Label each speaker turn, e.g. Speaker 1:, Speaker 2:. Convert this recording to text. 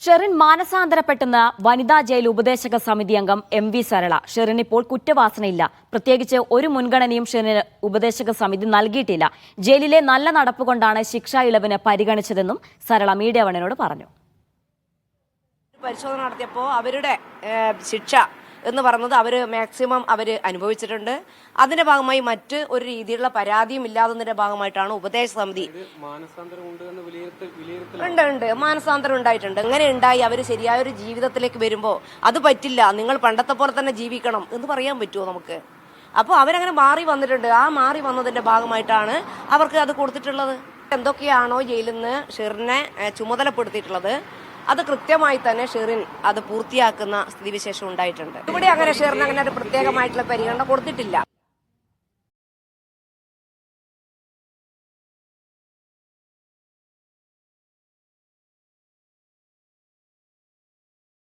Speaker 1: ഷെറിൻ മാനസാന്തരപ്പെട്ടെന്ന് വനിതാ ജയിൽ ഉപദേശക സമിതി അംഗം MV സരള. ഷെറിൻ ഇപ്പോൾ കുറ്റവാസനയില്ല. പ്രത്യേകിച്ച് ഒരു മുൻഗണനയും ഷെറിന് ഉപദേശക സമിതി നൽകിയിട്ടില്ല. ജയിലിലെ നല്ല നടപ്പുകൊണ്ടാണ് ശിക്ഷാ ഇളവിന് പരിഗണിച്ചതെന്നും സരള മീഡിയ വണിനോട് പറഞ്ഞു.
Speaker 2: പരിശോധന നടത്തിയപ്പോൾ അവരുടെ ശിക്ഷ എന്ന് പറയുന്നത് അവർ മാക്സിമം അവർ അനുഭവിച്ചിട്ടുണ്ട്. അതിന്റെ ഭാഗമായി മറ്റ് ഒരു രീതിയിലുള്ള പരാതിയും ഇല്ലാത്തതിന്റെ ഭാഗമായിട്ടാണ് ഉപദേശ സമിതി ഉണ്ട് മാനസാന്തരം ഉണ്ടായിട്ടുണ്ട്. എങ്ങനെ ഉണ്ടായി അവർ ശരിയായ ഒരു ജീവിതത്തിലേക്ക് വരുമ്പോൾ അത് പറ്റില്ല, നിങ്ങൾ പണ്ടത്തെ പോലെ തന്നെ ജീവിക്കണം എന്ന് പറയാൻ പറ്റുമോ നമുക്ക്? അപ്പോൾ അവരങ്ങനെ മാറി വന്നിട്ടുണ്ട്. ആ മാറി വന്നതിന്റെ ഭാഗമായിട്ടാണ് അവർക്ക് അത് കൊടുത്തിട്ടുള്ളത്. എന്തൊക്കെയാണോ ജയിലിൽ നിന്ന് ഷെറിനെ ചുമതലപ്പെടുത്തിയിട്ടുള്ളത് അത് കൃത്യമായി തന്നെ ഷെറിൻ അത് പൂർത്തിയാക്കുന്ന സ്ഥിതിവിശേഷം ഉണ്ടായിട്ടുണ്ട്. ഇവിടെ അങ്ങനെ ഷെറിന് അങ്ങനെ ഒരു പ്രത്യേകമായിട്ടുള്ള പരിഗണന കൊടുത്തിട്ടില്ല.